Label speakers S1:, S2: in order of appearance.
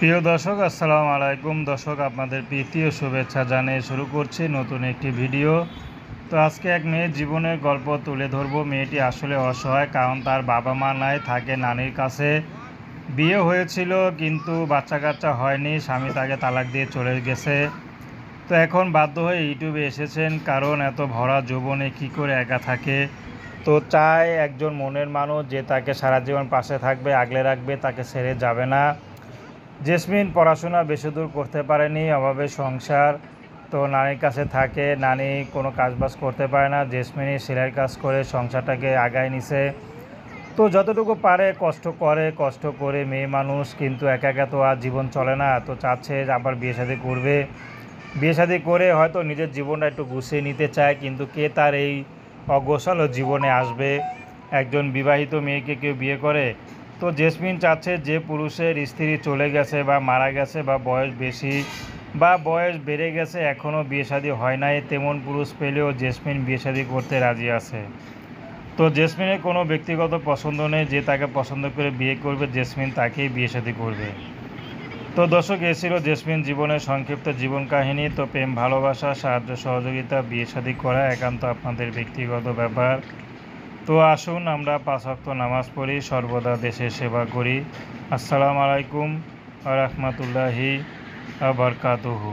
S1: প্রিয় দর্শক, আসসালামু আলাইকুম। দর্শক, আপনাদের প্রীতি ও শুভেচ্ছা জানিয়ে শুরু করছি নতুন একটি ভিডিও। তো আজকে এক মেয়ের জীবনের গল্প তুলে ধরবো। মেয়েটি আসলে অসহায়, কারণ তার বাবা মা নাই, থাকে নানির কাছে। বিয়ে হয়েছিল কিন্তু বাচ্চা কাচ্চা হয়নি, স্বামী তাকে তালাক দিয়ে চলে গেছে। তো এখন বাধ্য হয়ে ইউটিউবে এসেছেন, কারণ এত ভরা যৌবনে কী করে একা থাকে। তো চায় একজন মনের মানুষ যে তাকে সারা জীবন পাশে থাকবে, আগলে রাখবে, তাকে ছেড়ে যাবে না। জেসমিন পড়াশোনা বেশি দূর করতে পারেনি, অভাবে সংসার। তো নানির কাছে থাকে, নানি কোনো কাজবাজ করতে পারে না, জেসমিনই সেলাইয়ের কাজ করে সংসারটাকে আগায় নিছে। তো যতটুকু পারে কষ্ট করে মেয়ে মানুষ, কিন্তু একা একা তো আর জীবন চলে না। তো চাচ্ছে আবার বিয়ে শাদী করবে, বিয়ে শাদী করে হয়তো নিজের জীবনটা একটু গুছিয়ে নিতে চায়, কিন্তু কে তার এই অগোছালো জীবনে আসবে। একজন বিবাহিত মেয়েকে কেউ বিয়ে করে? তো জেসমিন চাচ্ছে যে পুরুষের স্ত্রী চলে গেছে বা মারা গেছে বা বয়স বেশি বা বয়স বেড়ে গেছে, এখনও বিয়ে শাদী হয় নাই, তেমন পুরুষ পেলেও জেসমিন বিয়ে শাদী করতে রাজি আছে। তো জেসমিনের কোনো ব্যক্তিগত পছন্দ নেই, যে তাকে পছন্দ করে বিয়ে করবে জেসমিন তাকেই বিয়ে শাদী করবে। তো দর্শক, এ ছিল জেসমিন জীবনের সংক্ষিপ্ত জীবন কাহিনী। তো প্রেম, ভালোবাসা, সাহায্য সহযোগিতা, বিয়ে শাদী করা একান্ত আপনাদের ব্যক্তিগত ব্যাপার। তো আসুন আমরা 5 ওয়াক্ত নামাজ পড়ি, সর্বদা দেশের সেবা করি। আসসালামু আলাইকুম ওয়া রাহমাতুল্লাহি ওয়া বারাকাতুহু।